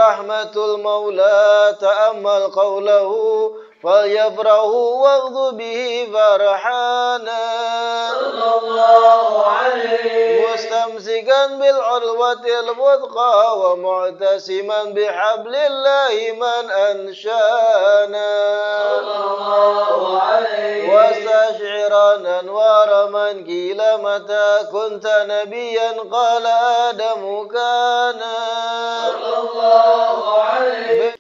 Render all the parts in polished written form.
رحمة المولى تأمل قوله فليفرحوا واغض به فرحانا صلى الله عليه مستمسكا بالعروة الوثقى ومعتصما بحبل الله من أنشانا صلى الله عليه واستشعرا أنوار من قيل متى كنت نبيا قال آدم كان صلى الله عليه.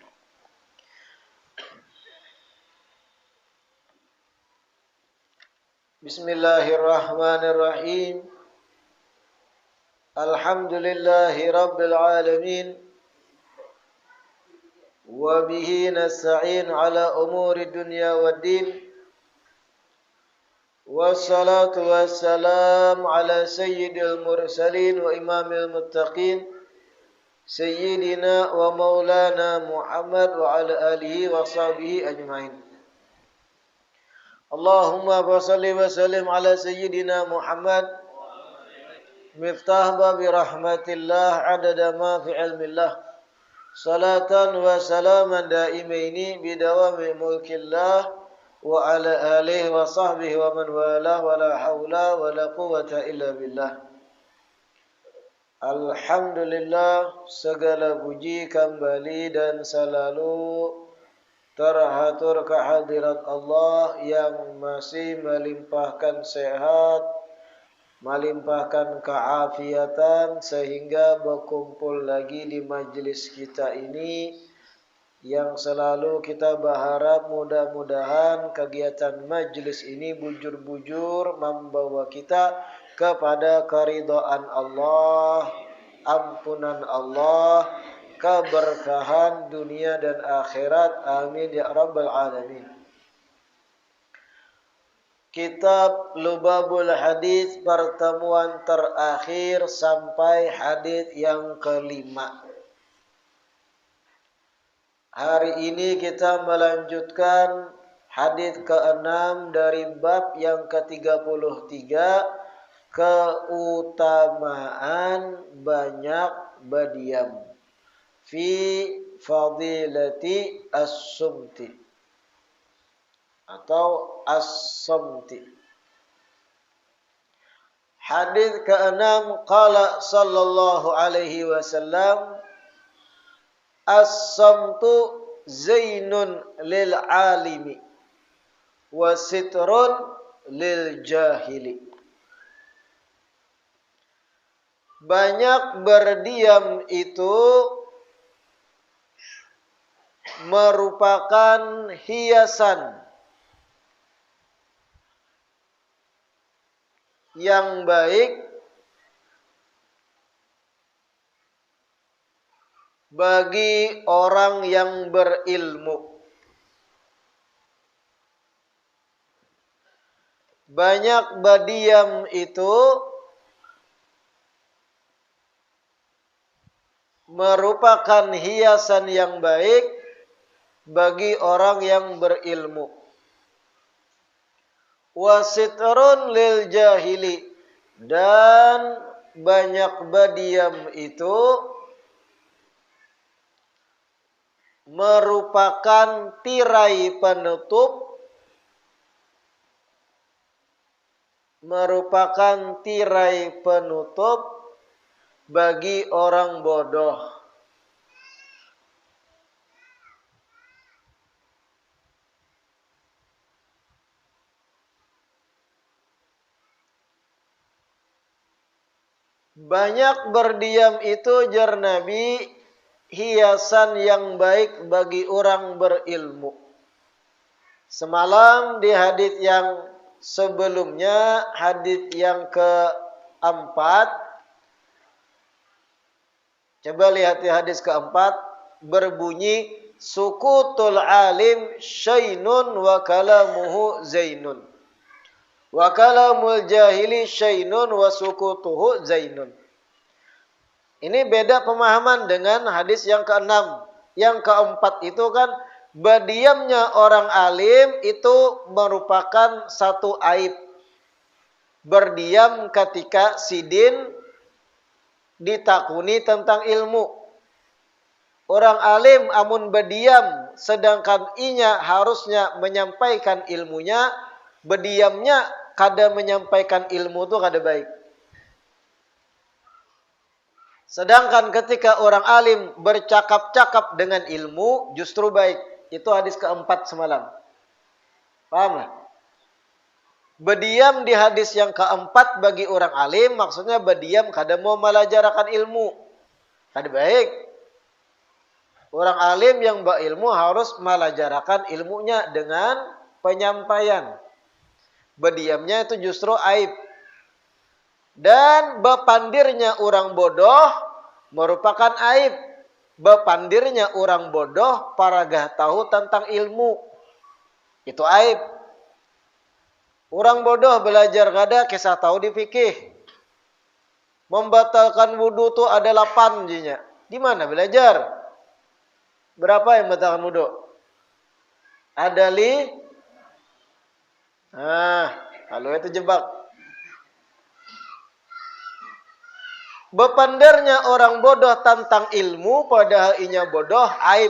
Bismillahirrahmanirrahim. Alhamdulillahi rabbil alamin. Wa bihi nasta'in ala umuri dunya waddin. Wassalatu wassalam ala sayyidil mursalin wa imamil muttaqin sayyidina wa maulana Muhammad wa ala alihi wa sahbihi ajma'in. Allahumma basalli wa sallim ala sayyidina Muhammad miftah babi rahmatillah adada ma fi ilmillah salatan wa salaman daimaini bidawami mulkillah wa ala alihi wa sahbihi wa man wala wa la hawla wa la quwata illa billah. Alhamdulillah, segala puji kembali dan selalu terhatur kehadirat Allah yang masih melimpahkan sehat, melimpahkan keafiatan sehingga berkumpul lagi di majlis kita ini yang selalu kita berharap mudah-mudahan kegiatan majlis ini bujur-bujur membawa kita kepada keridhaan Allah, ampunan Allah, keberkahan dunia dan akhirat. Amin ya rabbal alamin. Kitab Lubabul Hadis pertemuan terakhir sampai hadis yang kelima. Hari ini kita melanjutkan hadis ke-6 dari bab yang ke-33, keutamaan banyak berdiam. Fi fadilati as-sumti atau as-samti. Hadis ke-6, qala sallallahu alaihi wasallam, as-samtu zainun lil alimi wa sitrun lil jahili. Banyak berdiam itu merupakan hiasan yang baik bagi orang yang berilmu. Banyak berdiam itu merupakan hiasan yang baik bagi orang yang berilmu. Wasitrun lil jahili, dan banyak berdiam itu merupakan tirai penutup, bagi orang bodoh. Banyak berdiam itu, jar Nabi, hiasan yang baik bagi orang berilmu. Semalam di hadis yang sebelumnya, hadis yang keempat, coba lihat di hadis keempat, berbunyi sukutul alim syainun wa kalamuhu zainun. Wa kalamul jahili syainun wa sukutuhu zainun. Ini beda pemahaman dengan hadis yang keenam. Yang keempat itu kan berdiamnya orang alim itu merupakan satu aib. Berdiam ketika sidin ditakuni tentang ilmu. Orang alim amun berdiam, sedangkan inya harusnya menyampaikan ilmunya, berdiamnya kada menyampaikan ilmu itu kada baik. Sedangkan ketika orang alim bercakap-cakap dengan ilmu, justru baik. Itu hadis keempat semalam. Paham lah? Berdiam di hadis yang keempat bagi orang alim, maksudnya berdiam kada mau melajarakan ilmu. Kada baik. Orang alim yang berilmu harus melajarakan ilmunya dengan penyampaian. Berdiamnya itu justru aib. Dan bepandirnya orang bodoh merupakan aib. Bepandirnya orang bodoh paragah tahu tentang ilmu. Itu aib. Orang bodoh belajar kada kisah tahu di fikih. Membatalkan wudu itu ada 8 jinya. Di mana belajar? Berapa yang membatalkan wudu? Ada kalau itu jebak. Bepandarnya orang bodoh tentang ilmu padahal inya bodoh aib.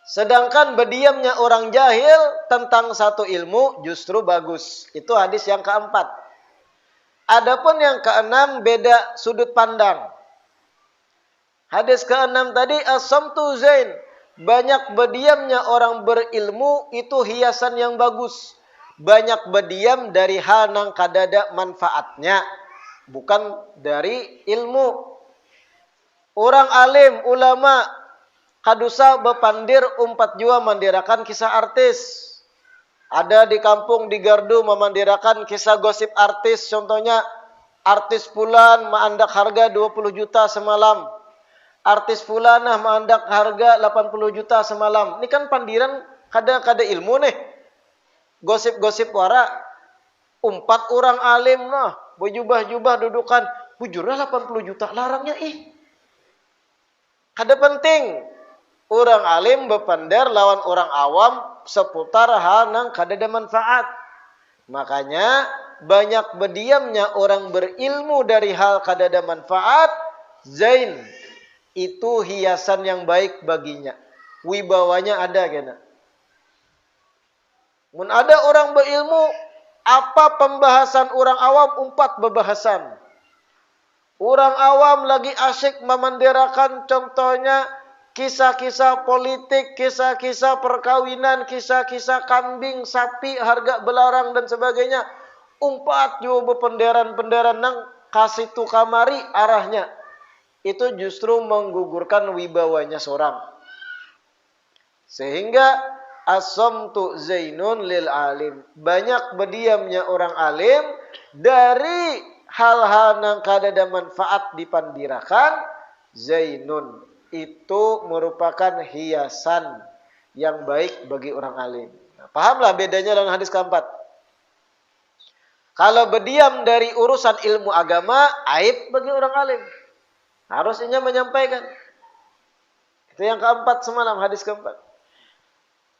Sedangkan berdiamnya orang jahil tentang satu ilmu justru bagus. Itu hadis yang keempat. Adapun yang keenam beda sudut pandang. Hadis keenam tadi as-samtu zain. Banyak berdiamnya orang berilmu itu hiasan yang bagus. Banyak berdiam dari hal yang kadada manfaatnya. Bukan dari ilmu. Orang alim, ulama, kadusa bepandir umpat jua mandirakan kisah artis. Ada di kampung di Gardu memandirakan kisah gosip artis. Contohnya artis fulan maandak harga 20 juta semalam. Artis fulanah maandak harga 80 juta semalam. Ini kan pandiran kada ilmu nih. Gosip-gosip wara. Umpat orang alim nah. Berjubah-jubah dudukan. Bujurlah 80 juta larangnya Kada penting. Orang alim berpandar lawan orang awam seputar hal yang kada ada manfaat. Makanya banyak berdiamnya orang berilmu dari hal kada ada manfaat. Zain. Itu hiasan yang baik baginya. Wibawanya ada kena. Mun ada orang berilmu, apa pembahasan orang awam umpat bebahasan. Orang awam lagi asyik memandirakan contohnya kisah-kisah politik, kisah-kisah perkawinan, kisah-kisah kambing, sapi, harga belarang dan sebagainya. Umpat juga penderan-penderan nang kasih tu kamari arahnya. Itu justru menggugurkan wibawanya seorang. Sehingga as-samtu zainun lil alim. Banyak berdiamnya orang alim dari hal-hal yang kada ada manfaat dipandirakan. Zainun. Itu merupakan hiasan yang baik bagi orang alim. Nah, pahamlah bedanya dengan hadis keempat. Kalau berdiam dari urusan ilmu agama, aib bagi orang alim. Harusnya menyampaikan. Itu yang keempat semalam, hadis keempat.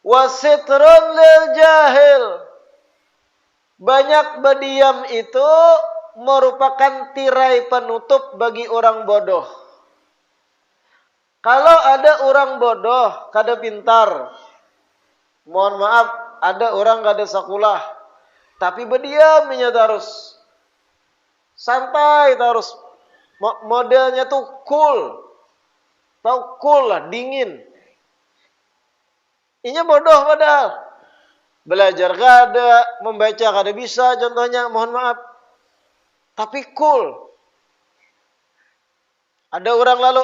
Wasitrun lil jahil. Banyak berdiam itu merupakan tirai penutup bagi orang bodoh. Kalau ada orang bodoh, kada pintar. Mohon maaf, ada orang kada sekolah. Tapi berdiam terus. Santai terus. Modelnya tuh cool. Tahu cool lah, dingin. Inya bodoh padahal. Belajar kada, membaca kada bisa contohnya, mohon maaf. Tapi cool. Ada orang lalu,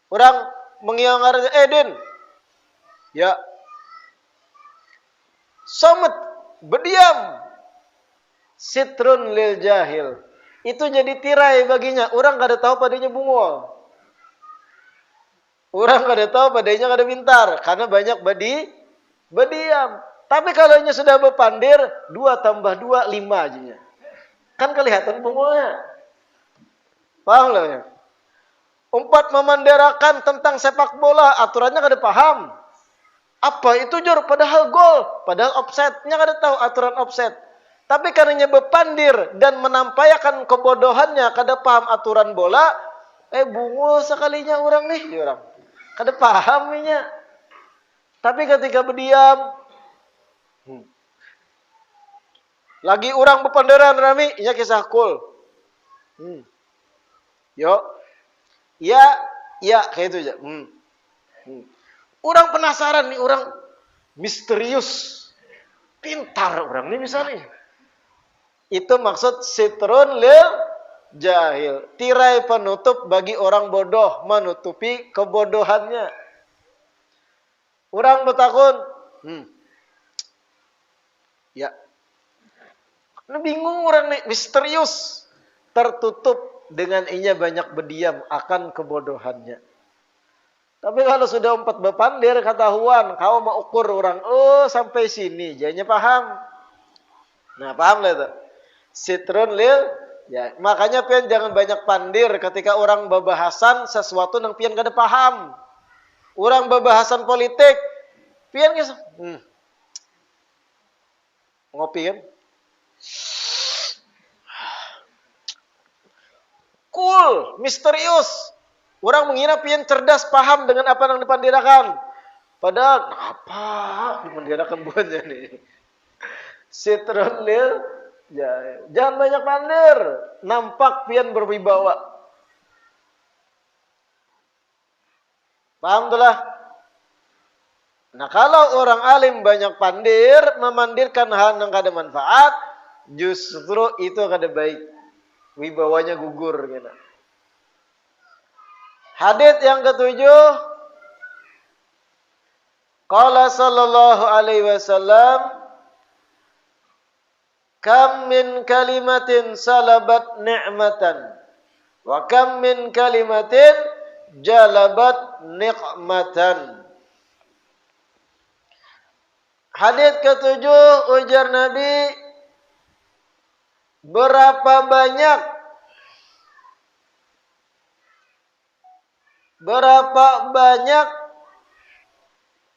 orang mengiangar, Din. Ya. Somet, berdiam. Sitrun lil jahil. Itu jadi tirai baginya. Orang kada tahu padanya bungol. Orang kada tahu padanya kada pintar. Karena banyak berdiam. Tapi kalau ini sudah berpandir, 2 tambah 2, 5 aja. Kan kelihatan bungolnya. Paham lah ya? Umpat memandirakan tentang sepak bola. Aturannya kada paham. Apa itu Jor? Padahal gol. Padahal offset. Nya kada tahu aturan offset. Tapi karena bepandir dan menampaikan kebodohannya kada paham aturan bola, bungo sekalinya orang nih, orang. Kada paham nya. Tapi ketika berdiam, lagi orang bepanderan rami, nya kisah cool. Yo, ya kayak itu aja. Orang penasaran nih, orang misterius, pintar orang nih misalnya. Itu maksud sitrun lil jahil, tirai penutup bagi orang bodoh, menutupi kebodohannya. Orang bertakun, ya, bingung orang nih, misterius, tertutup dengan inya banyak berdiam akan kebodohannya. Tapi kalau sudah empat bepandir ketahuan, kau mau ukur orang, sampai sini, jadinya paham. Nah, paham lah itu. Sitrun lil, ya, makanya pian jangan banyak pandir ketika orang berbahasan sesuatu yang pian kada paham. Orang berbahasan politik, pian geus ngopi kan. Cool, misterius. Orang mengira pian cerdas paham dengan apa yang dipandirakan. Padahal apa dipandirakan buatnya nih. Sitrun lil, ya, jangan banyak pandir, nampak pian berwibawa. Paham tuh lah. Nah, kalau orang alim banyak pandir, memandirkan hal yang kada manfaat, justru itu kada baik. Wibawanya gugur gitu. Hadits yang ketujuh, qala sallallahu alaihi wasallam, kam min kalimatin salabat ni'matan wa kam min kalimatin jalabat niqmatan. Hadits ketujuh, ujar Nabi, berapa banyak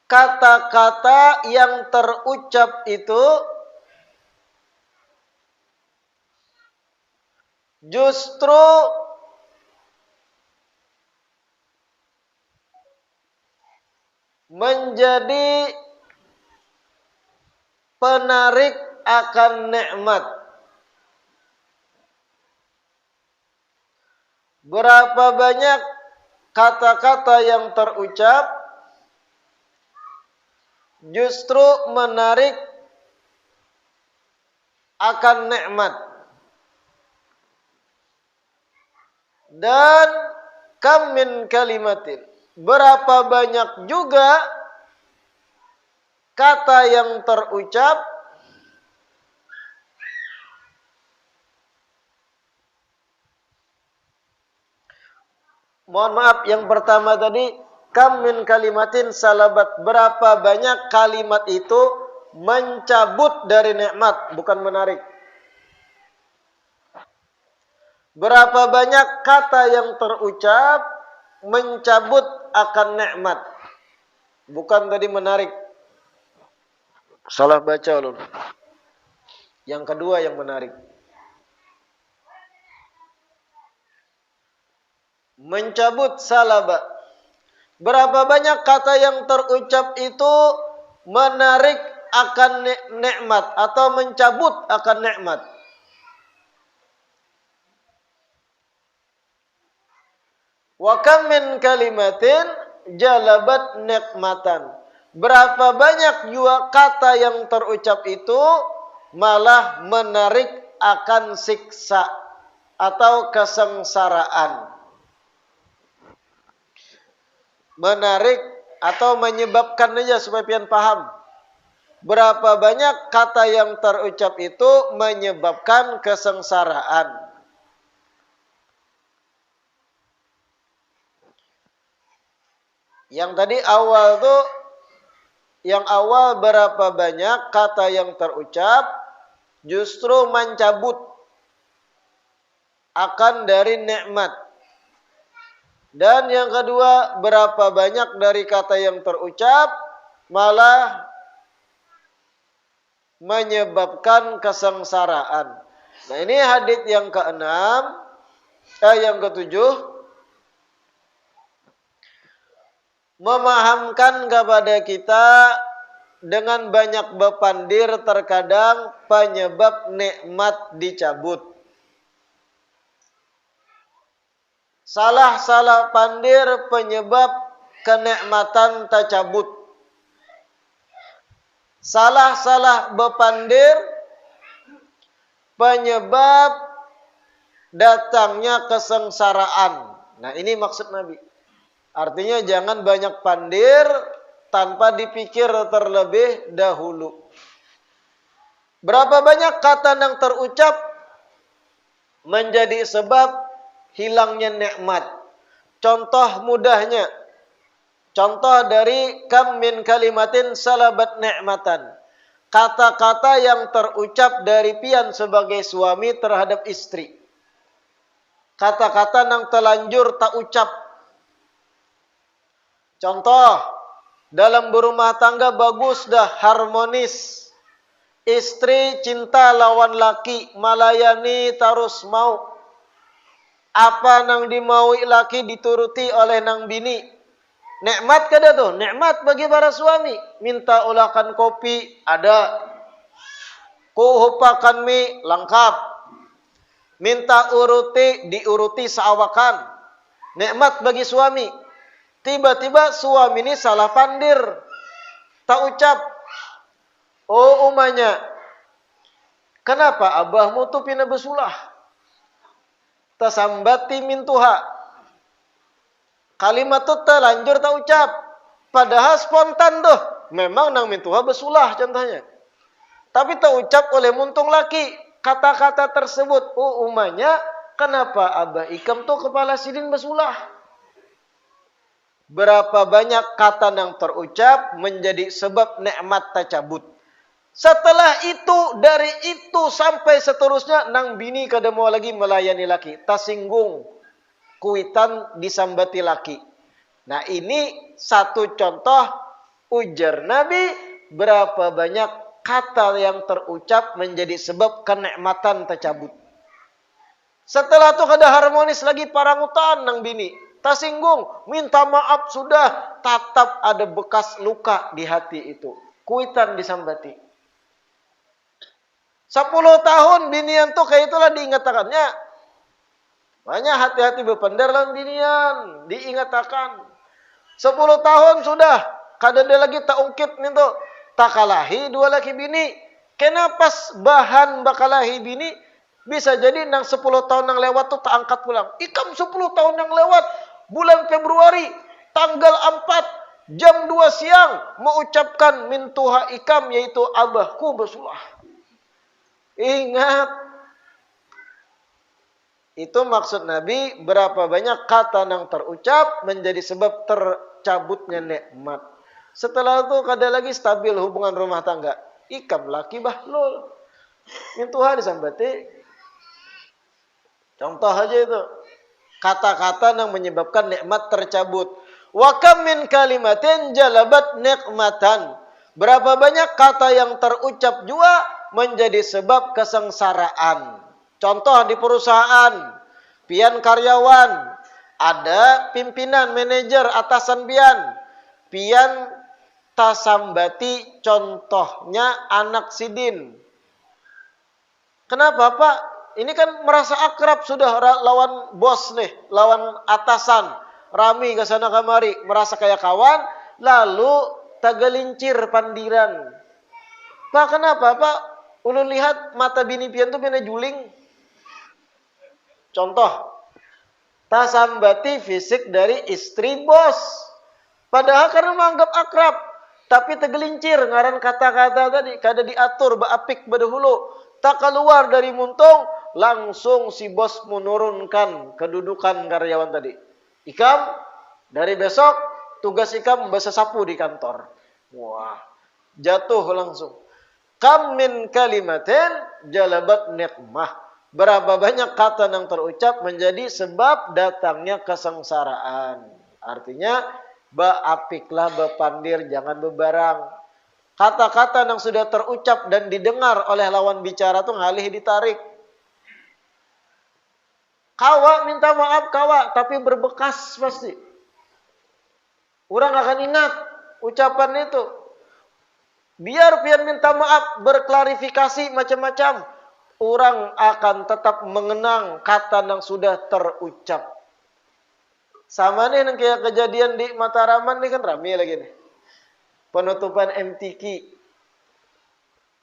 kata-kata yang terucap itu justru menjadi penarik akan nikmat. Berapa banyak kata-kata yang terucap justru menarik akan nikmat. Dan kam min kalimatin, berapa banyak juga kata yang terucap mohon maaf, yang pertama tadi kam min kalimatin salabat, berapa banyak kalimat itu mencabut dari nikmat, bukan menarik. Berapa banyak kata yang terucap mencabut akan nikmat, bukan tadi menarik. Salah baca ulun. Yang kedua yang menarik. Mencabut salaba. Berapa banyak kata yang terucap itu menarik akan nikmat atau mencabut akan nikmat. Wa kam min kalimatin jalabat nikmatan. Berapa banyak juga kata yang terucap itu malah menarik akan siksa atau kesengsaraan. Menarik atau menyebabkan aja supaya pian paham. Berapa banyak kata yang terucap itu menyebabkan kesengsaraan. Yang tadi awal tuh, yang awal berapa banyak kata yang terucap justru mencabut akan dari nikmat. Dan yang kedua, berapa banyak dari kata yang terucap malah menyebabkan kesengsaraan. Nah, ini hadis yang keenam, yang ketujuh, memahamkan kepada kita dengan banyak bepandir terkadang penyebab nikmat dicabut. Salah pandir penyebab kenikmatan tercabut. Salah bepandir penyebab datangnya kesengsaraan. Nah, ini maksud Nabi. Artinya jangan banyak pandir tanpa dipikir terlebih dahulu. Berapa banyak kata yang terucap menjadi sebab hilangnya nikmat. Contoh mudahnya, contoh dari kam min kalimatin salabat ni'matan. Kata-kata yang terucap dari pian sebagai suami terhadap istri. Kata-kata yang telanjur tak ucap. Contoh, dalam berumah tangga bagus dah, harmonis. Istri cinta lawan laki, malayani terus mau. Apa nang dimaui laki dituruti oleh nang bini. Nikmat kada tuh? Nikmat bagi para suami. Minta ulakan kopi, ada. Kuhupakan mie, lengkap. Minta uruti, diuruti seawakan. Nikmat bagi suami. Tiba-tiba suami ini salah pandir. Tak ucap. Oh umanya. Kenapa abahmu tuh pina besulah? Tasambati mintuha. Kalimat tuh terlanjur tak ucap. Padahal spontan tuh. Memang nang mintuha besulah contohnya. Tapi tak ucap oleh muntung laki. Kata-kata tersebut. Oh umanya. Kenapa abah ikam tuh kepala sidin besulah? Berapa banyak kata yang terucap menjadi sebab nikmat tercabut. Setelah itu, dari itu sampai seterusnya, nang bini kada mau lagi melayani laki. Tasinggung, kuitan disambati laki. Nah ini satu contoh ujar Nabi, berapa banyak kata yang terucap menjadi sebab kenikmatan tercabut. Setelah itu kada harmonis lagi parangutan nang bini. Tasinggung, minta maaf sudah, tetap ada bekas luka di hati itu. Kuitan disambati. 10 tahun binian tuh kayak itulah diingatkannya. Banyak hati-hati berpendar lawan binian, diingatkan. 10 tahun sudah, kada ada lagi tak ungkit nih tuh. Tak kalahi dua laki bini. Kenapa bahan bakalahi bini? Bisa jadi nang 10 tahun yang lewat tuh tak angkat pulang. Ikam 10 tahun yang lewat. Bulan Februari, tanggal 4, jam 2 siang, mengucapkan mintuha ikam, yaitu abahku bersulah. Ingat. Itu maksud Nabi, berapa banyak kata yang terucap menjadi sebab tercabutnya nikmat. Setelah itu kada lagi stabil hubungan rumah tangga. Ikam laki bahlul. Mintuha disambati. Contoh aja itu. Kata-kata yang menyebabkan nikmat tercabut. Wa kam min kalimatin jalabat nikmatan. Berapa banyak kata yang terucap juga menjadi sebab kesengsaraan. Contoh di perusahaan, pian karyawan, ada pimpinan, manajer, atasan pian tasambati, contohnya anak sidin. Kenapa Pak? Ini kan merasa akrab sudah lawan bos nih, lawan atasan. Rami ke sana kemari, merasa kayak kawan, lalu tagalincir pandiran. Pak kenapa Pak? Ulun lihat mata bini pian tuh bina juling. Contoh, tasambati fisik dari istri bos. Padahal karena menganggap akrab, tapi tegelincir ngaran kata-kata tadi, kada diatur, baapik badahulu. Tak keluar dari muntung, langsung si bos menurunkan kedudukan karyawan tadi. Ikam, dari besok tugas ikam basa sapu di kantor. Wah, jatuh langsung. Kam min kalimatin jalabat nikmah. Berapa banyak kata yang terucap menjadi sebab datangnya kesengsaraan. Artinya, baapiklah, bapandir, jangan bebarang. Kata-kata yang sudah terucap dan didengar oleh lawan bicara tuh ngalih ditarik. Kawa minta maaf kawa, tapi berbekas pasti. Orang akan ingat ucapan itu. Biar minta maaf, berklarifikasi macam-macam. Orang akan tetap mengenang kata yang sudah terucap. Sama nih kayak kejadian di Mataraman nih kan rame lagi nih. Penutupan MTQ.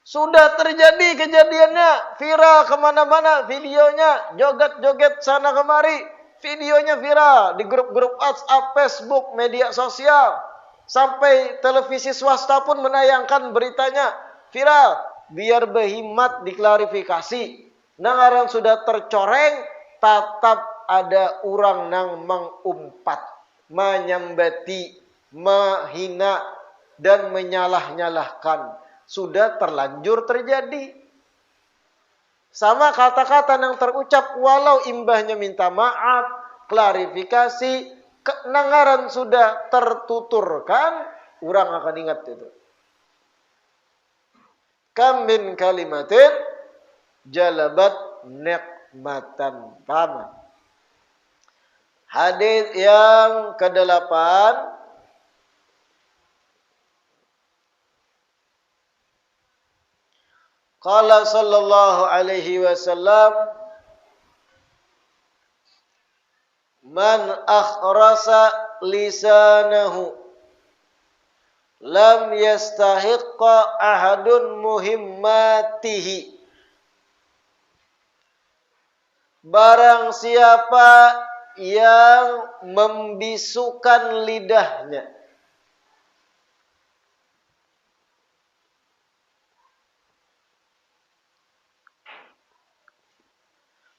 Sudah terjadi kejadiannya, viral kemana-mana videonya, joget-joget sana kemari, videonya viral di grup-grup WhatsApp, Facebook, media sosial, sampai televisi swasta pun menayangkan beritanya viral. Biar berhimmat diklarifikasi, nangaran sudah tercoreng, tetap ada orang nang mengumpat, menyambati, menghina, dan menyalah-nyalahkan. Sudah terlanjur terjadi. Sama kata-kata yang terucap walau imbahnya minta maaf, klarifikasi, kenangaran sudah tertuturkan, orang akan ingat itu. Kam min kalimatin jalabat nikmatan. Paham? Hadis yang ke-8. Qala sallallahu alaihi wasallam, man akhrasa lisanahu lam yastahiqqa ahadun muhimmatihi. Barang siapa yang membisukan lidahnya,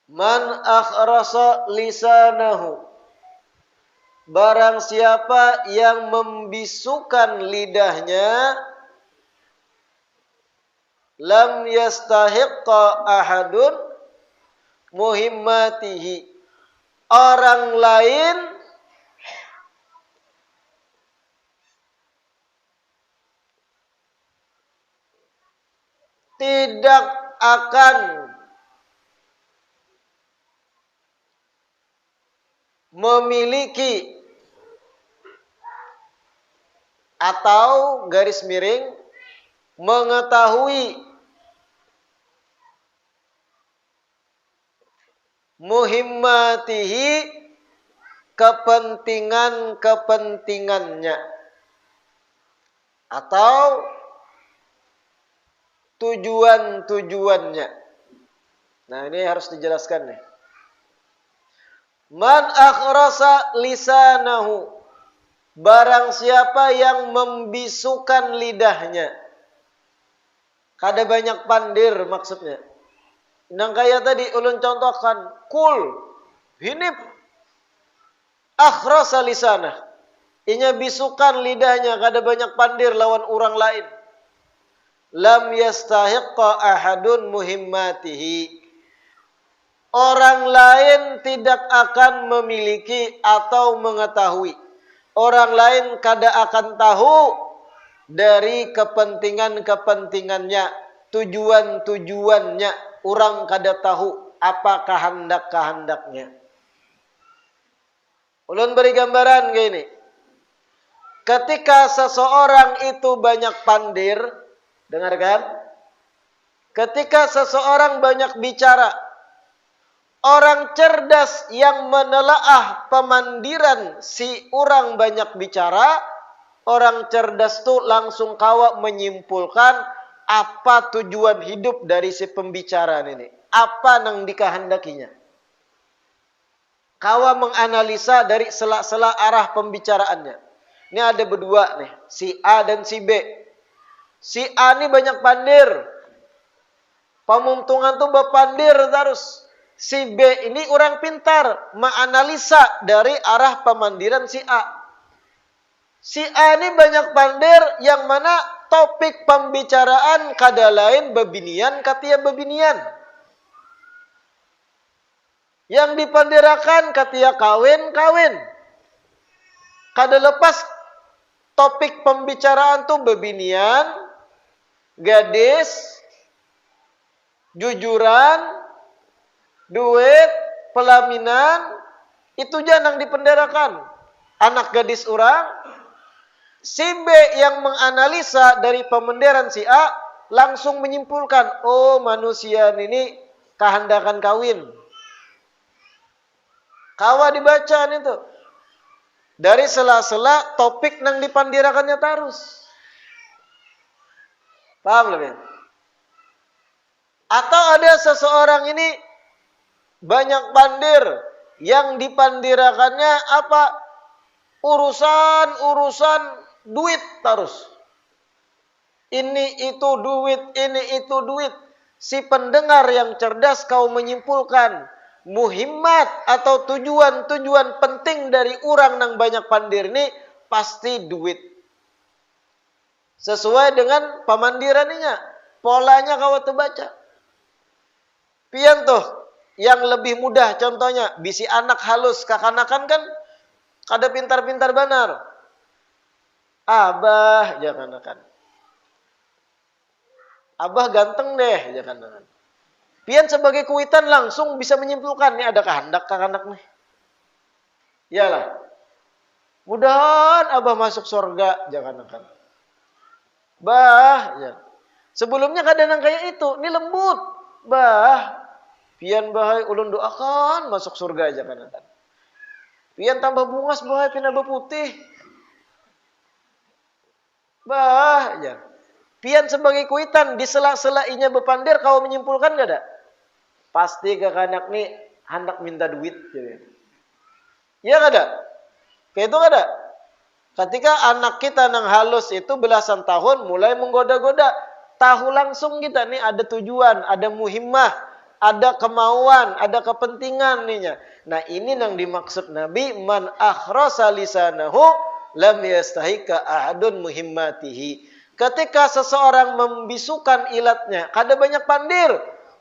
man akhrasa lisanahu, barang siapa yang membisukan lidahnya, lam yastahiqqa ahadun muhimmatihi, orang lain tidak akan memiliki atau garis miring mengetahui muhimmatihi, kepentingan-kepentingannya atau tujuan-tujuannya. Nah, ini harus dijelaskan nih. Man akhrasa lisanahu, barang siapa yang membisukan lidahnya. Kada banyak pandir maksudnya. Nang kaya tadi ulun contohkan, kul, hinip, akhrasa lisanah. Inya bisukan lidahnya, kada banyak pandir lawan orang lain. Lam yastahiqqa ahadun muhimmatihi. Orang lain tidak akan memiliki atau mengetahui. Orang lain kada akan tahu dari kepentingan-kepentingannya, tujuan-tujuannya. Orang kada tahu apa kehendak-kehendaknya. Ulun beri gambaran gini. Ketika seseorang itu banyak pandir, dengarkan. Ketika seseorang banyak bicara, orang cerdas yang menelaah pemandiran si orang banyak bicara, orang cerdas tuh langsung kawa menyimpulkan apa tujuan hidup dari si pembicaraan ini. Apa nang dikehendakinya. Kawa menganalisa dari sela-sela arah pembicaraannya. Ini ada berdua nih, si A dan si B. Si A ini banyak pandir. Pemuntungan tuh berpandir terus. Si B ini orang pintar, menganalisa dari arah pemandiran si A. Si A ini banyak pandir yang mana topik pembicaraan kada lain bebinian katia bebinian. Yang dipandirakan katia kawin. Kada lepas topik pembicaraan tuh bebinian, gadis, jujuran, duit, pelaminan, itu jangan dipenderakan. Anak gadis orang, si B yang menganalisa dari pemenderan si A, langsung menyimpulkan, oh manusia ini kehendakan kawin. Kawa dibacaan itu. Dari sela-sela topik nang dipandirakannya tarus. Paham lebih? Atau ada seseorang ini banyak pandir yang dipandirakannya apa? Urusan duit tarus. Ini itu duit. Si pendengar yang cerdas kau menyimpulkan muhimmat atau tujuan penting dari orang yang banyak pandir ini pasti duit. Sesuai dengan pemandiraninya, polanya kau terbaca. Pian tuh yang lebih mudah contohnya, bisi anak halus kakanakan kan kada pintar-pintar benar. Abah jakanakan. Abah ganteng deh jakanakan. Pian sebagai kuitan langsung bisa menyimpulkan nih ada kehendak kakak-anak nih. Iyalah. Mudahan abah masuk surga jakanakan. Bah, ya. Sebelumnya kadang kayak itu, ini lembut. Bah, pian bahai ulun doakan masuk surga jakanakan. Pian tambah bungas bahai pindah putih. Bah, ya. Pian sebagai kuitan di sela-sela inya bepandir kau menyimpulkan gak ada? Pasti kakak-anak nih hendak minta duit. Iya gak ada? Kayak itu gak ada? Ketika anak kita nang halus itu belasan tahun mulai menggoda-goda. Tahu langsung kita nih ada tujuan, ada muhimmah, ada kemauan, ada kepentingan nih. Nah ini yang dimaksud Nabi. Man akhrasa lisanahu lam yastahika ahadun muhimmatihi. Ketika seseorang membisukan ilatnya, kada banyak pandir.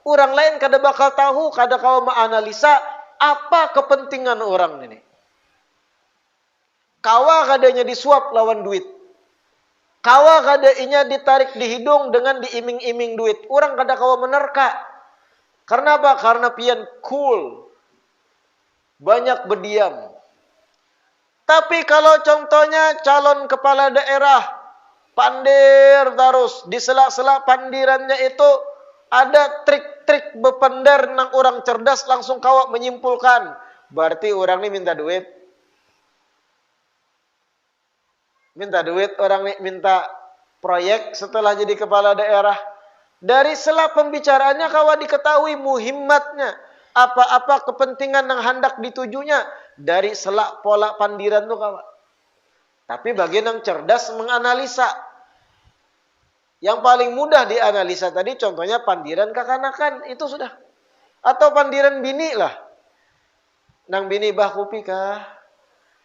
Orang lain kada bakal tahu, kada kau menganalisa apa kepentingan orang ini. Kawa kadanya disuap lawan duit. Kawa kadanya ditarik di hidung dengan diiming-iming duit. Orang kada kawa menerka. Karena apa? Karena pian cool. Banyak berdiam. Tapi kalau contohnya calon kepala daerah, pandir terus. Di sela-sela pandirannya itu ada trik-trik bepender nang orang cerdas langsung kawa menyimpulkan. Berarti orang ini minta duit. Minta duit, orang ini minta proyek setelah jadi kepala daerah. Dari sela pembicaraannya kawa diketahui muhimmatnya. Apa-apa kepentingan yang hendak ditujunya. Dari sela pola pandiran itu kawa. Tapi bagian yang cerdas menganalisa. Yang paling mudah dianalisa tadi contohnya pandiran kakanakan. Itu sudah. Atau pandiran bini lah. Nang bini bah kopi kah?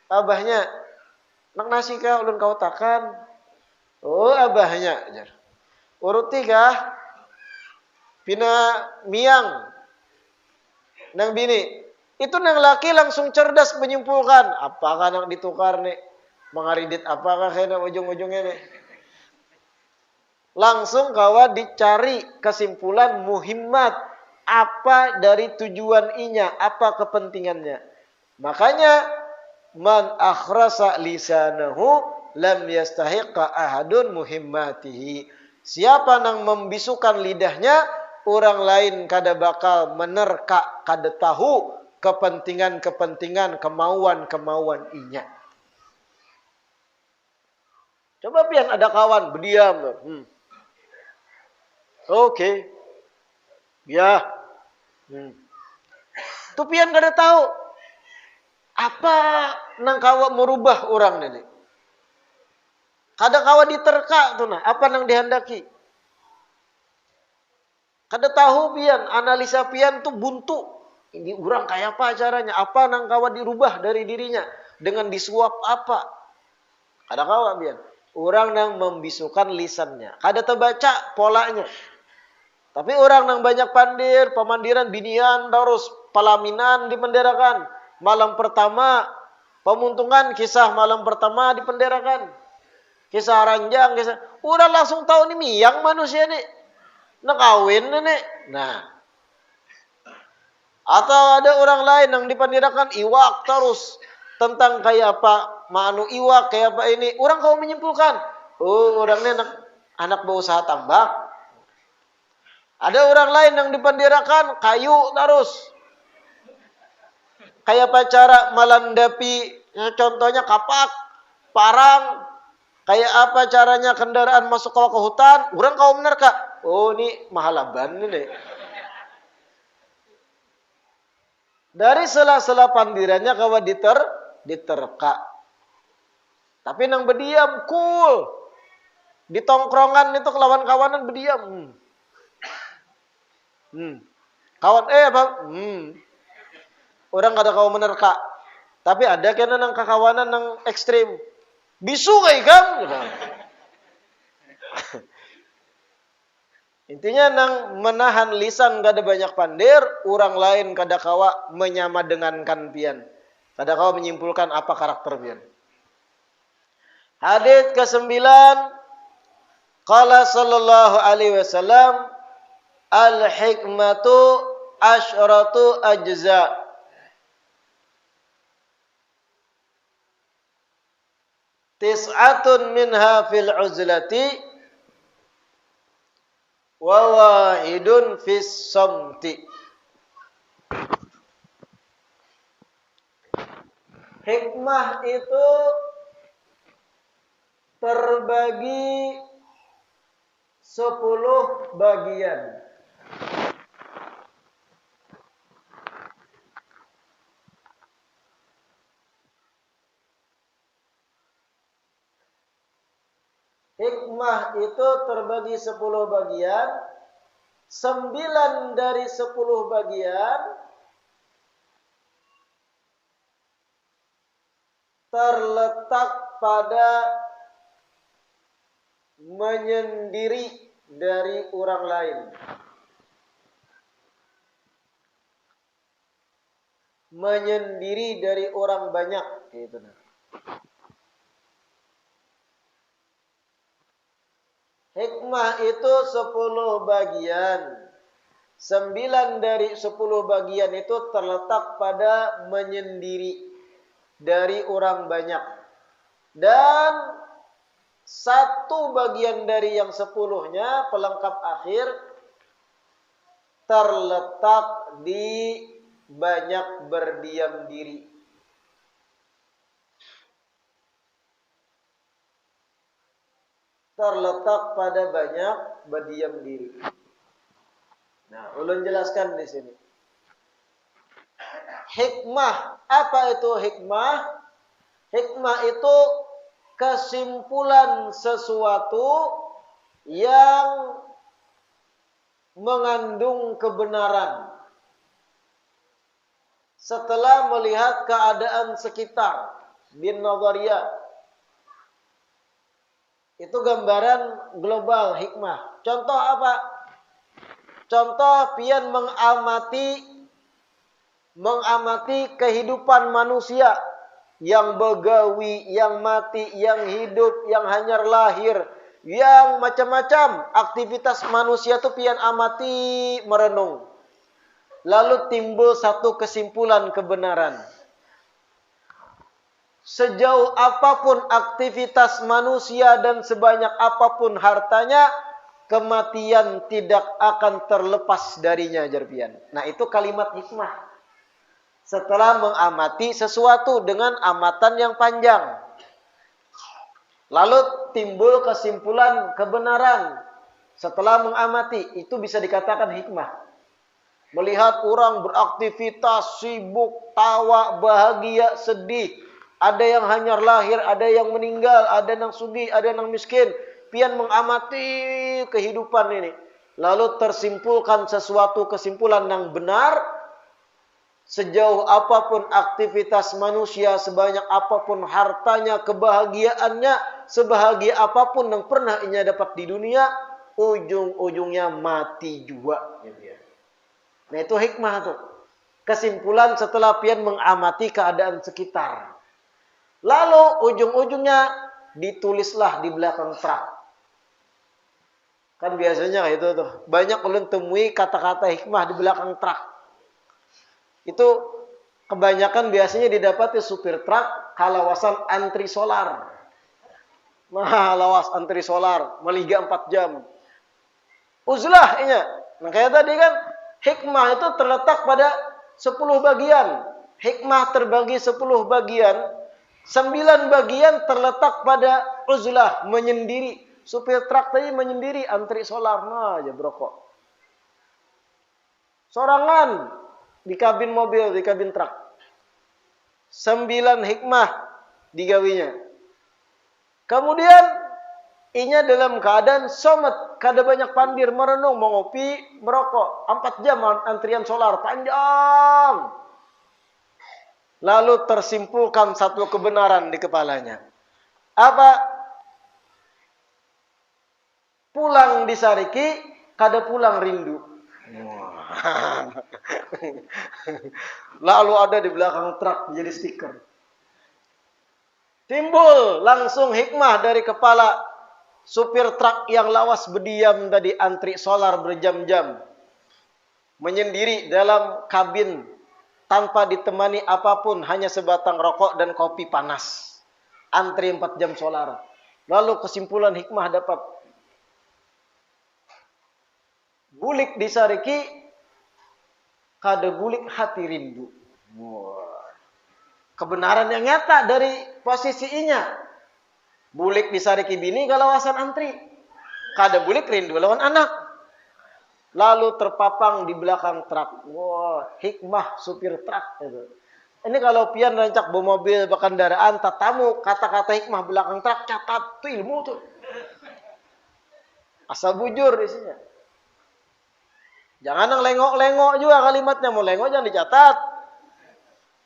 Abahnya. Nang nasi kah ulun kau takan? Oh abahnya. Uruti kah? Pina miang. Nang bini. Itu nang laki langsung cerdas menyimpulkan. Apakah nang ditukar nih? Mengaridit apakah kena ujung-ujungnya nih? Langsung kawa dicari kesimpulan muhimmat. Apa dari tujuan inya, apa kepentingannya. Makanya, man akhrasa lisanahu lam yastahiqa ahadun muhimmatihi. Siapa yang membisukan lidahnya, orang lain kada bakal menerka, kada tahu kepentingan-kepentingan, kemauan-kemauan inya. Coba pian ada kawan berdiam. Oke. Ya. Tu pian kada tahu apa nang kawa merubah orang ini. Kada kawa diterka tu nah, apa nang dihendaki. Kada tahu pian, analisa pian tu buntu. Ini orang kayak apa caranya? Apa nang kawa dirubah dari dirinya dengan disuap apa? Kada kawa pian. Orang yang membisukan lisannya. Kada terbaca polanya. Tapi orang yang banyak pandir, pemandiran, binian, terus pelaminan dipenderakan. Malam pertama, pemuntungan kisah malam pertama dipenderakan. kisah ranjang, udah langsung tahu nih miang manusia nih. Nak kawin nih. Nah. Atau ada orang lain yang dipandirakan iwak terus tentang kayak apa, manu iwak kayak apa ini. Orang kau menyimpulkan, oh orangnya anak berusaha tambak. Ada orang lain yang dipandirakan kayu terus. Kayak apa cara melandapi, contohnya kapak, parang. Kayak apa caranya kendaraan masuk ke hutan. Orang kau benar kak? Oh ini mahalaban nih. Dari sela-sela pandirannya kawa diterka. Tapi nang berdiam cool. Di tongkrongan itu kelawan kawanan berdiam. Kawan apa? Orang ada kawan menerka. Tapi ada kena nang kakawanan nang ekstrim. Bisu kayak kan? Intinya nang menahan lisan kada banyak pandir, orang lain kada kawa menyama dengankan pian. Kada kawa menyimpulkan apa karakter pian. Hadits ke-9, qala sallallahu alaihi wasallam, al-hikmatu asyratu ajza. Tis'atun minha fil uzlati wa wahidun fis samti. Hikmah itu terbagi 10 bagian. Hikmah itu terbagi 10 bagian. 9 dari 10 bagian terletak pada menyendiri dari orang lain. Menyendiri dari orang banyak. Itu. Hikmah itu 10 bagian. 9 dari 10 bagian itu terletak pada menyendiri dari orang banyak. Dan 1 bagian dari yang 10-nya, pelengkap akhir, terletak di banyak berdiam diri. Terletak pada banyak berdiam diri. Nah, ulun jelaskan di sini. Hikmah, apa itu hikmah? Hikmah itu kesimpulan sesuatu yang mengandung kebenaran setelah melihat keadaan sekitar, bin nadhariyah. Itu gambaran global hikmah. Contoh apa? Contoh pian mengamati kehidupan manusia yang begawi, yang mati, yang hidup, yang hanyar lahir, yang macam-macam aktivitas manusia itu pian amati merenung. Lalu timbul satu kesimpulan kebenaran. Sejauh apapun aktivitas manusia dan sebanyak apapun hartanya, kematian tidak akan terlepas darinya, jarpian. Nah, itu kalimat hikmah. Setelah mengamati sesuatu dengan amatan yang panjang, lalu timbul kesimpulan kebenaran. Setelah mengamati, itu bisa dikatakan hikmah. Melihat orang beraktivitas, sibuk, tawa, bahagia, sedih. Ada yang hanyar lahir, ada yang meninggal, ada yang sugih, ada yang miskin. Pian mengamati kehidupan ini. Lalu tersimpulkan sesuatu kesimpulan yang benar. Sejauh apapun aktivitas manusia, sebanyak apapun hartanya, kebahagiaannya, sebahagia apapun yang pernah ia dapat di dunia, ujung-ujungnya mati juga. Nah, itu hikmah tuh. Kesimpulan setelah pian mengamati keadaan sekitar. Lalu ujung-ujungnya ditulislah di belakang truk. Kan biasanya itu tuh, banyak ulun temui kata-kata hikmah di belakang truk. Itu kebanyakan biasanya didapati supir truk kalawasan antri solar. Nah, lawas antri solar, meliga 4 jam. Uzlah inya. Nah, kayak tadi kan, hikmah itu terletak pada 10 bagian. Hikmah terbagi 10 bagian. 9 bagian terletak pada uzlah, menyendiri. Supir truk tadi menyendiri, antri solar. Nah, aja berokok. Sorangan di kabin mobil, di kabin truk. 9 hikmah digawinya. Kemudian inya dalam keadaan somet, kada banyak pandir, merenung, mengopi, merokok. 4 jam antrian solar panjang. Lalu tersimpulkan satu kebenaran di kepalanya. Apa? Pulang disariki, kada pulang rindu. Lalu ada di belakang truk jadi stiker. Timbul langsung hikmah dari kepala supir truk yang lawas berdiam tadi antri solar berjam-jam. Menyendiri dalam kabin tanpa ditemani apapun, hanya sebatang rokok dan kopi panas. Antri 4 jam solar. Lalu kesimpulan hikmah dapat. Gulik disariki, kada gulik hati rindu. Kebenaran yang nyata dari posisi inya. Bulik disariki bini kalawasan antri. Kada bulik rindu lawan anak. Lalu terpapang di belakang truk. Wah, hikmah supir truk itu. Ini kalau pian rancak bawa mobil berkendaraan tatamu, kata-kata hikmah belakang truk catat tuh ilmu tuh. Asal bujur isinya. Jangan lengok-lengok juga kalimatnya, mau lengok jangan dicatat.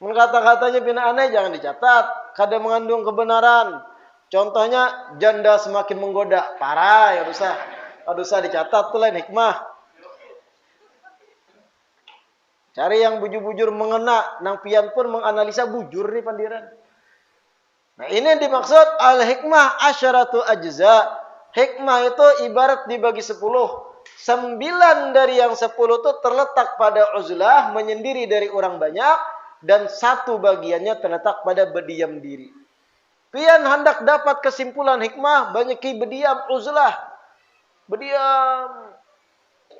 Kata-katanya bina aneh jangan dicatat, kada mengandung kebenaran. Contohnya janda semakin menggoda, parah ya usah dicatat tuh lain hikmah. Cari yang bujur-bujur mengena, nang pian pun menganalisa bujur nih pandiran. Nah, ini yang dimaksud al-hikmah asyaratu ajza. Hikmah itu ibarat dibagi 10. 9 dari yang 10 itu terletak pada uzlah, menyendiri dari orang banyak. Dan 1 bagiannya terletak pada berdiam diri. Pian hendak dapat kesimpulan hikmah, banyaki berdiam, uzlah. Berdiam.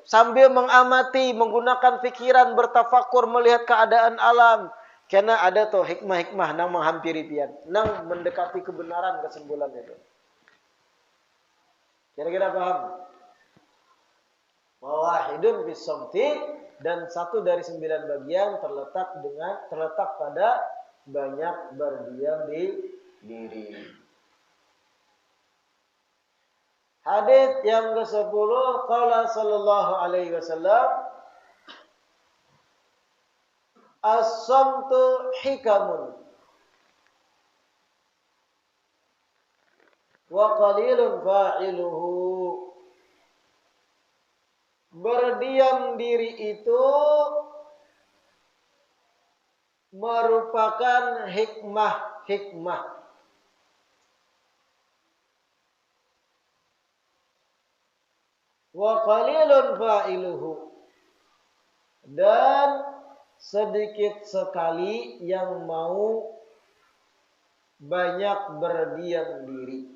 Sambil mengamati, menggunakan fikiran, bertafakur, melihat keadaan alam. Karena ada tuh hikmah-hikmah nang menghampiri pian. Nang mendekati kebenaran kesimpulan itu. Kira-kira paham? Wahidun bisamti, dan 1 dari 9 bagian terletak pada banyak berdiam di diri. Hadits yang ke-10, qala sallallahu alaihi wasallam, as-samtu hikamun wa qalilun fa'iluhu. Berdiam diri itu merupakan hikmah. Wa qalilun fa'iluhu. Dan sedikit sekali yang mau banyak berdiam diri.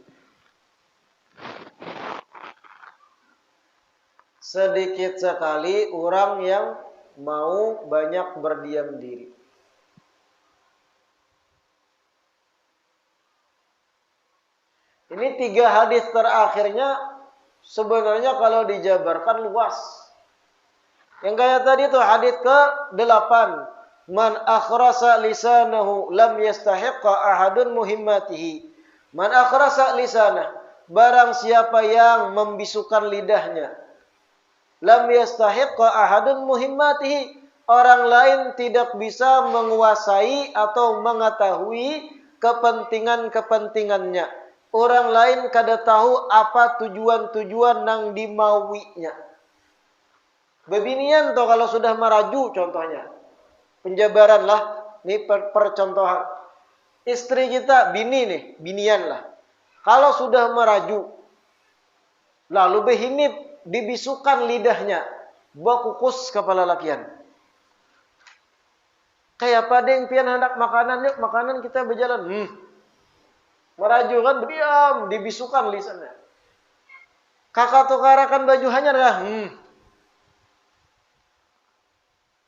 Sedikit sekali orang yang mau banyak berdiam diri. Ini 3 hadis terakhirnya sebenarnya kalau dijabarkan luas. Yang kayak tadi tuh hadis ke-8. Man akhrasa lisanahu lam yastahiqqa ahadun muhimmatihi. Man akhrasa lisanah. Barang siapa yang membisukan lidahnya, lam yastahiqqa ahadun muhimmatihi. Orang lain tidak bisa menguasai atau mengetahui kepentingan-kepentingannya. Orang lain kada tahu apa tujuan-tujuan nang dimauinya. Bebinian toh kalau sudah maraju contohnya. Penjabaran lah. Ini percontohan. Istri kita bini nih, binian lah. Kalau sudah meraju, lalu behinip, dibisukan lidahnya, bawa kukus kepala lakian. Kayak pada yang pian hendak makanan, yuk makanan kita berjalan. Meraju kan, diam, dibisukan lisannya. Kakak tukarakan baju hanyar kah?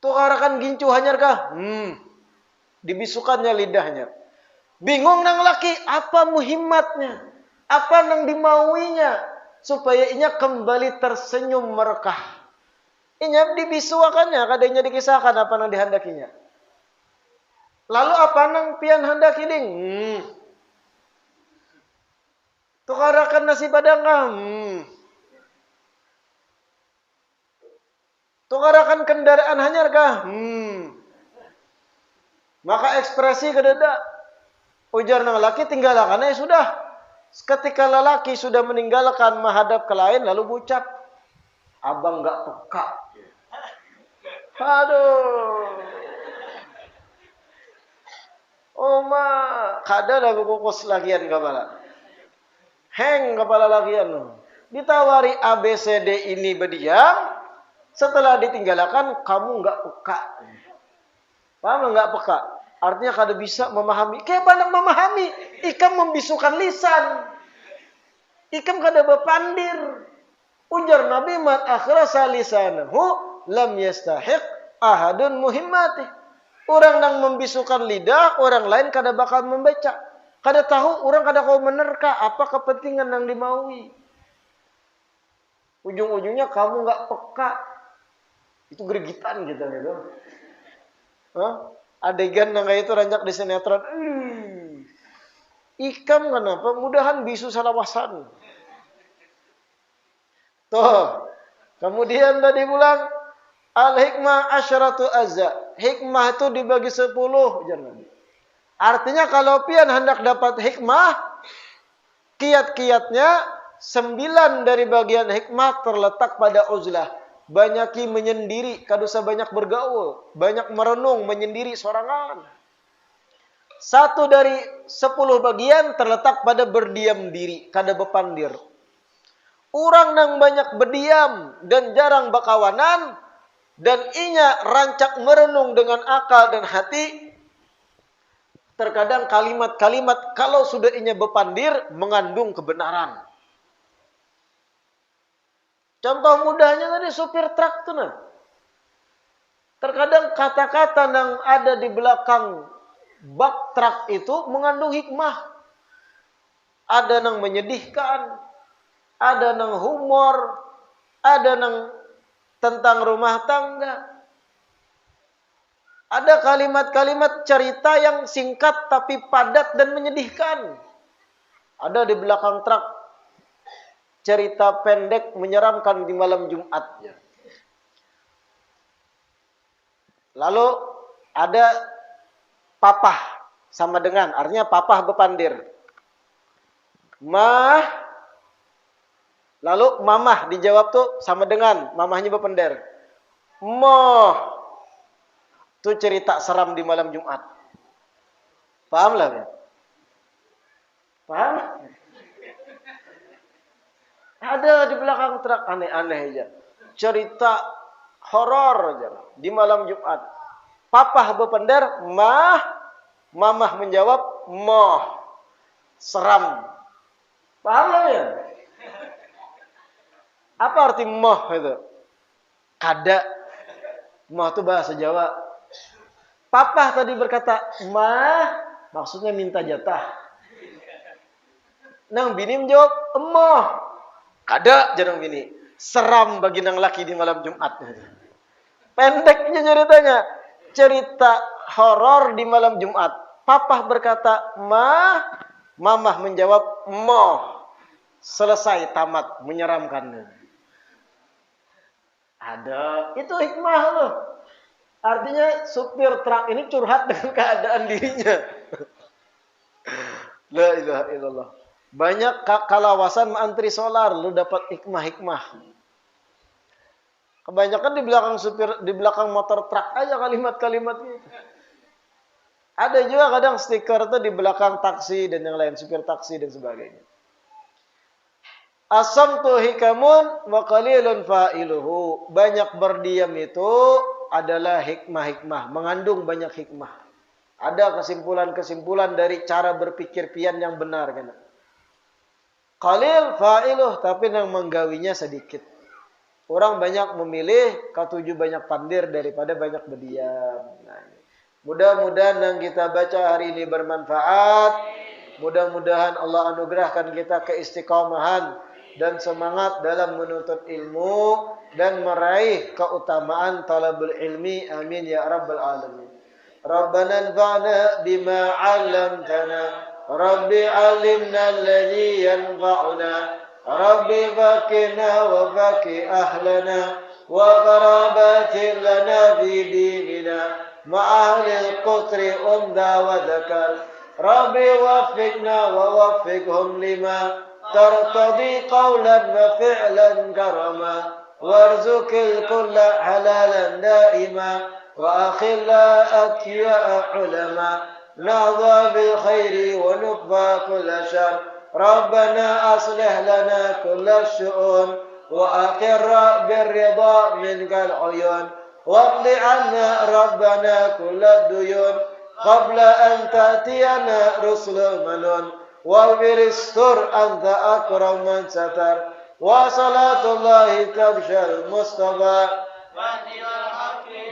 Tukarakan gincu hanyar kah? Dibisukannya lidahnya. Bingung nang laki, apa muhimmatnya? Apa nang dimauinya? Supaya inya kembali tersenyum merekah. Inya dibisuakannya, kadangnya dikisahkan apa nang dihandakinya. Lalu apa nang pian handaki ding? Tukarakan nasi padang kah? Tukarakan kendaraan hanyar kah? Maka ekspresi kededa. Ujar nang laki tinggalkan ya sudah. Ketika lelaki sudah meninggalkan menghadap ke lain lalu ucap, abang enggak peka. Aduh. Oma, kada lagu kukus lagian kepala. Heng kepala lagian. Ditawari ABCD ini berdiam. Setelah ditinggalkan kamu enggak peka. Paham enggak peka? Artinya kada bisa memahami. Kayak pandang memahami. Ikam membisukan lisan. Ikam kada berpandir. Ujar Nabi man akhrasa lisanahu lam yastahiq ahadun muhimmati. Orang yang membisukan lidah, orang lain kada bakal membaca. Kada tahu, orang kada kau menerka apa kepentingan yang dimaui. Ujung-ujungnya kamu enggak peka. Itu gregitan gitu. Adegan yang kayak itu ranjak di sinetron. Ikam kenapa? Mudahan bisu salawasan. Tuh. Kemudian tadi bilang al-hikmah asyaratu azza. Hikmah itu dibagi 10. Artinya kalau pian hendak dapat hikmah, kiat-kiatnya 9 dari bagian hikmah terletak pada uzlah. Banyaki menyendiri, kadosa banyak bergaul, banyak merenung, menyendiri sorangan. 1 dari 10 bagian terletak pada berdiam diri, kada bepandir. Orang yang banyak berdiam dan jarang bakawanan, dan inya rancak merenung dengan akal dan hati, terkadang kalimat-kalimat kalau sudah inya bepandir mengandung kebenaran. Contoh mudahnya tadi supir truk tuh nah. Terkadang kata-kata yang ada di belakang bak truk itu mengandung hikmah. Ada yang menyedihkan, ada yang humor, ada yang tentang rumah tangga. Ada kalimat-kalimat cerita yang singkat tapi padat dan menyedihkan. Ada di belakang truk cerita pendek menyeramkan di malam Jumat. Lalu ada papah sama dengan, artinya papah bepandir. Mah, lalu mamah dijawab tuh sama dengan, mamahnya bepandir. Moh, itu cerita seram di malam Jumat. Paham lah ya? Paham? Ada di belakang truk aneh-aneh aja. Cerita horor aja di malam Jumat. Papah bepandir, mamah menjawab, moh. Seram. Paham lah ya? Apa arti moh itu? Kada. Moh itu bahasa Jawa. Papah tadi berkata, maksudnya minta jatah. Nang bini menjawab, moh. Kada jarang bini. Seram bagi nang laki di malam Jumat. Pendeknya ceritanya. Cerita horor di malam Jumat. Papah berkata, mamah menjawab, moh. Selesai, tamat, menyeramkan. Ada. Itu hikmah loh. Artinya supir truk ini curhat dengan keadaan dirinya. La ilaha illallah. Banyak kalawasan antri solar, lu dapat hikmah-hikmah. Kebanyakan di belakang supir, di belakang motor truk aja kalimat-kalimatnya. Ada juga kadang stiker tuh di belakang taksi dan yang lain, supir taksi dan sebagainya. As-samtu hikamun wa qalilun fa'iluhu. Banyak berdiam itu adalah hikmah-hikmah, mengandung banyak hikmah. Ada kesimpulan-kesimpulan dari cara berpikir pian yang benar kan. Qalil fa'iluh, tapi yang menggawinya sedikit. Orang banyak memilih, katuju banyak pandir daripada banyak berdiam. Nah, mudah-mudahan yang kita baca hari ini bermanfaat. Mudah-mudahan Allah anugerahkan kita keistiqomahan dan semangat dalam menuntut ilmu dan meraih keutamaan talabul ilmi. Amin ya rabbal alamin. Rabbana anfa'na bima 'allamtana. Rabbi 'allimna alladhi yanfa'una. Rabbi fakina wa faki ahlana wa qarabatin lana fi dinina ma'ahlil qutri umda wa dhakar. Rabbi wafiqna wa wafiqhum lima tartadi qawlan wa fi'lan karama warzuqil kulla halalan daima wa akhilla atya'a ulama nahza bil khairi wa nukfa kulla syar. ربنا أصلح لنا كل الشؤون وأقر بالرضا منك العيون واقض عنا ربنا كل الديون قبل أن تأتينا رسل منون واغفر استر أنت أكرم من ستر وصلاة الله تبشى المصطفى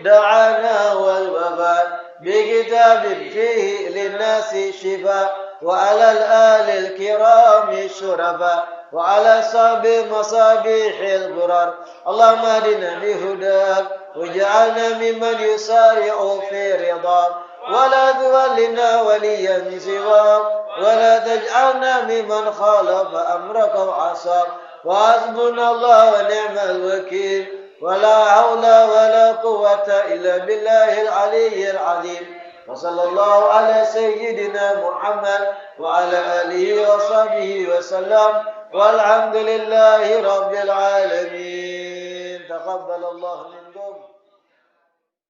دعانا والوفاء بكتاب فيه للناس شفاء وعلى الآل الكرام الشرفاء وعلى صحب مصابيح الغرار. اللهم اهدنا بهداك واجعلنا ممن يسارع في رضاك ولا تولنا وليا سواك ولا تجعلنا ممن خالف أمرك وعصاك وحسبنا الله ونعم الوكيل ولا حول ولا قوة إلا بالله العلي العظيم. وصلى الله على سيدنا محمد وعلى آله وصحبه وسلم والحمد لله رب العالمين. تقبل الله منا.